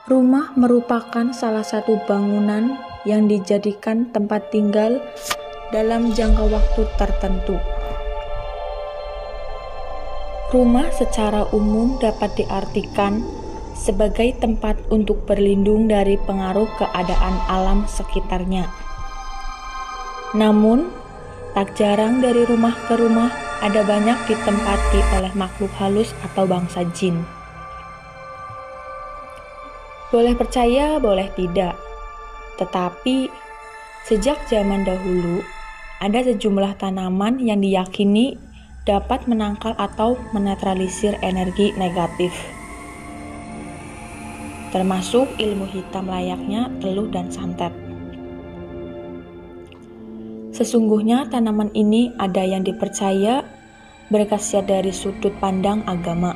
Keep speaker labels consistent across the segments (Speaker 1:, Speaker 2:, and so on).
Speaker 1: Rumah merupakan salah satu bangunan yang dijadikan tempat tinggal dalam jangka waktu tertentu. Rumah secara umum dapat diartikan sebagai tempat untuk berlindung dari pengaruh keadaan alam sekitarnya. Namun, tak jarang dari rumah ke rumah ada banyak ditempati oleh makhluk halus atau bangsa jin. Boleh percaya, boleh tidak. Tetapi, sejak zaman dahulu, ada sejumlah tanaman yang diyakini dapat menangkal atau menetralisir energi negatif. Termasuk ilmu hitam layaknya teluh dan santet. Sesungguhnya tanaman ini ada yang dipercaya berkhasiat dari sudut pandang agama.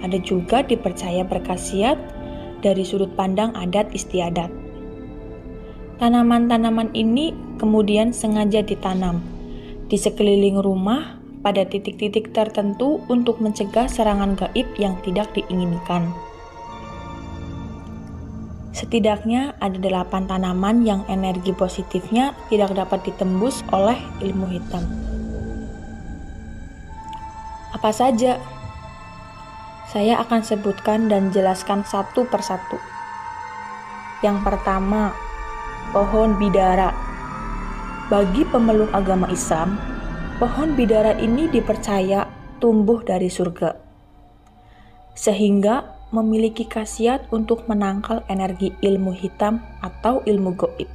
Speaker 1: Ada juga dipercaya berkhasiat dari sudut pandang adat istiadat. Tanaman-tanaman ini kemudian sengaja ditanam di sekeliling rumah pada titik-titik tertentu untuk mencegah serangan gaib yang tidak diinginkan. Setidaknya ada 8 tanaman yang energi positifnya tidak dapat ditembus oleh ilmu hitam. Apa saja? Saya akan sebutkan dan jelaskan satu persatu. Yang pertama, pohon bidara. Bagi pemeluk agama Islam, pohon bidara ini dipercaya tumbuh dari surga, sehingga memiliki khasiat untuk menangkal energi ilmu hitam atau ilmu gaib.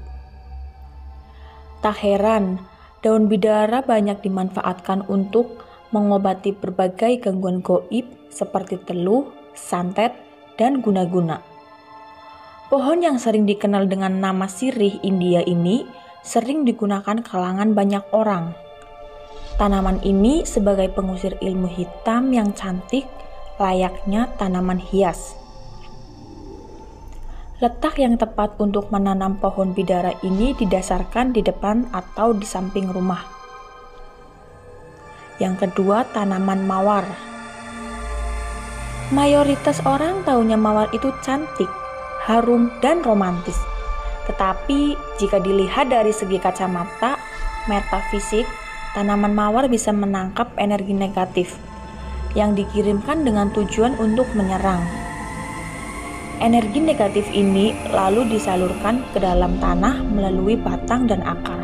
Speaker 1: Tak heran, daun bidara banyak dimanfaatkan untuk mengobati berbagai gangguan gaib seperti teluh, santet, dan guna-guna. Pohon yang sering dikenal dengan nama sirih India ini sering digunakan kalangan banyak orang. Tanaman ini sebagai pengusir ilmu hitam yang cantik, layaknya tanaman hias. Letak yang tepat untuk menanam pohon bidara ini didasarkan di depan atau di samping rumah. Yang kedua, tanaman mawar. Mayoritas orang taunya mawar itu cantik, harum, dan romantis. Tetapi jika dilihat dari segi kacamata metafisik, tanaman mawar bisa menangkap energi negatif yang dikirimkan dengan tujuan untuk menyerang. Energi negatif ini lalu disalurkan ke dalam tanah melalui batang dan akar.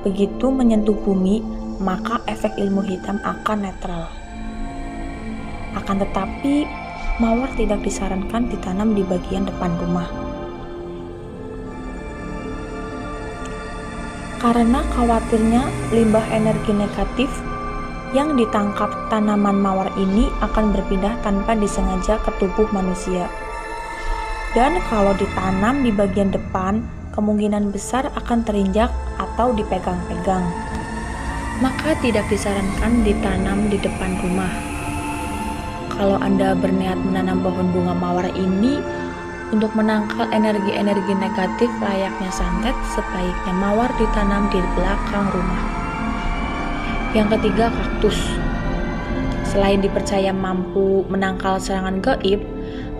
Speaker 1: Begitu menyentuh bumi, maka efek ilmu hitam akan netral. Akan tetapi, mawar tidak disarankan ditanam di bagian depan rumah. Karena khawatirnya limbah energi negatif yang ditangkap tanaman mawar ini akan berpindah tanpa disengaja ke tubuh manusia. Dan kalau ditanam di bagian depan, kemungkinan besar akan terinjak atau dipegang-pegang. Maka tidak disarankan ditanam di depan rumah. Kalau Anda berniat menanam pohon bunga mawar ini untuk menangkal energi-energi negatif layaknya santet, sebaiknya mawar ditanam di belakang rumah. Yang ketiga, kaktus. Selain dipercaya mampu menangkal serangan gaib,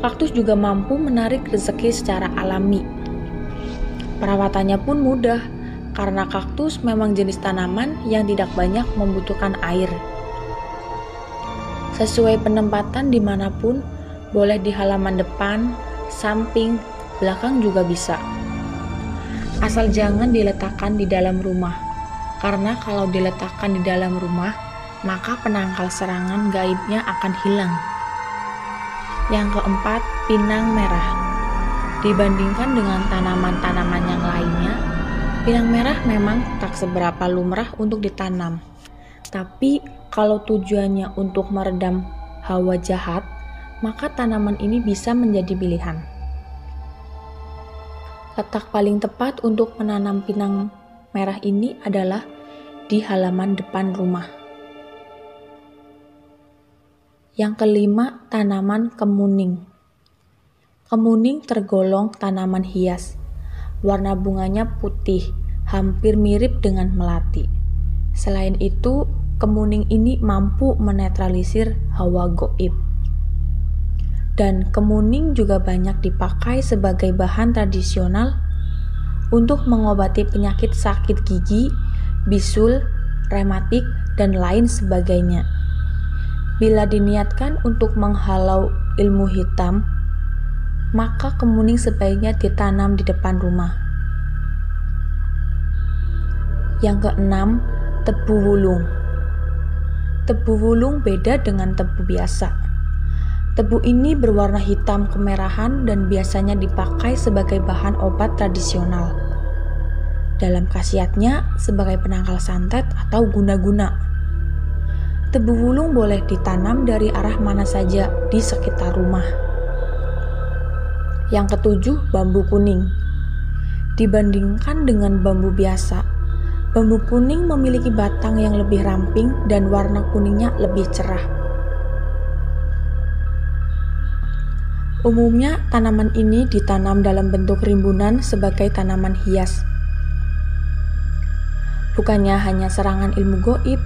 Speaker 1: kaktus juga mampu menarik rezeki secara alami. Perawatannya pun mudah, karena kaktus memang jenis tanaman yang tidak banyak membutuhkan air. Sesuai penempatan dimanapun, boleh di halaman depan, samping, belakang juga bisa. Asal jangan diletakkan di dalam rumah, karena kalau diletakkan di dalam rumah, maka penangkal serangan gaibnya akan hilang. Yang keempat, pinang merah. Dibandingkan dengan tanaman-tanaman yang lainnya, pinang merah memang tak seberapa lumrah untuk ditanam. Tapi kalau tujuannya untuk meredam hawa jahat, maka tanaman ini bisa menjadi pilihan. Letak paling tepat untuk menanam pinang merah ini adalah di halaman depan rumah. Yang kelima, tanaman kemuning. Kemuning tergolong tanaman hias. Warna bunganya putih, hampir mirip dengan melati. Selain itu, kemuning ini mampu menetralisir hawa gaib. Dan kemuning juga banyak dipakai sebagai bahan tradisional untuk mengobati penyakit sakit gigi, bisul, rematik, dan lain sebagainya. Bila diniatkan untuk menghalau ilmu hitam, maka kemuning sebaiknya ditanam di depan rumah. Yang keenam, tebu wulung. Tebu wulung beda dengan tebu biasa. Tebu ini berwarna hitam kemerahan dan biasanya dipakai sebagai bahan obat tradisional. Dalam khasiatnya sebagai penangkal santet atau guna-guna. Tebu wulung boleh ditanam dari arah mana saja di sekitar rumah. Yang ketujuh, bambu kuning. Dibandingkan dengan bambu biasa, bambu kuning memiliki batang yang lebih ramping dan warna kuningnya lebih cerah. Umumnya, tanaman ini ditanam dalam bentuk rimbunan sebagai tanaman hias. Bukannya hanya serangan ilmu goib,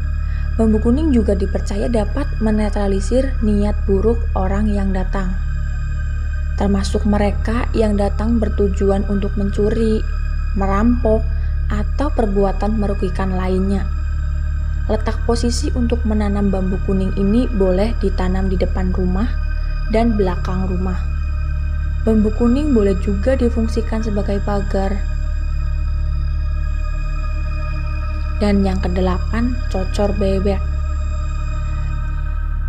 Speaker 1: bambu kuning juga dipercaya dapat menetralisir niat buruk orang yang datang, termasuk mereka yang datang bertujuan untuk mencuri, merampok, atau perbuatan merugikan lainnya. Letak posisi untuk menanam bambu kuning ini boleh ditanam di depan rumah dan belakang rumah. Bambu kuning boleh juga difungsikan sebagai pagar. Dan yang kedelapan, cocor bebek.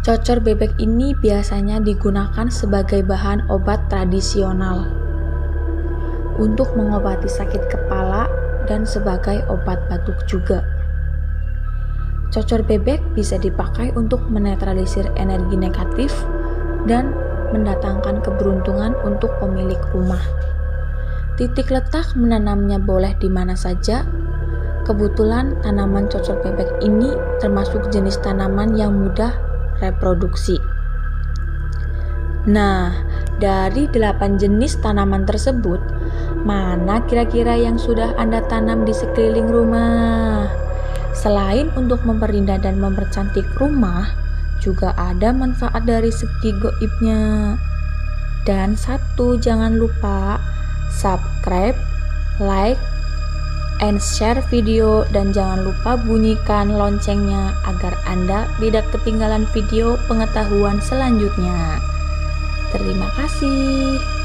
Speaker 1: Cocor bebek ini biasanya digunakan sebagai bahan obat tradisional untuk mengobati sakit kepala dan sebagai obat batuk juga. Cocor bebek bisa dipakai untuk menetralisir energi negatif dan mendatangkan keberuntungan untuk pemilik rumah. Titik letak menanamnya boleh di mana saja. Kebetulan tanaman cocor bebek ini termasuk jenis tanaman yang mudah reproduksi. Nah, dari 8 jenis tanaman tersebut, mana kira-kira yang sudah Anda tanam di sekeliling rumah? Selain untuk memperindah dan mempercantik rumah, juga ada manfaat dari segi goibnya. Dan satu, jangan lupa subscribe, like, and share video, dan jangan lupa bunyikan loncengnya agar Anda tidak ketinggalan video pengetahuan selanjutnya. Terima kasih.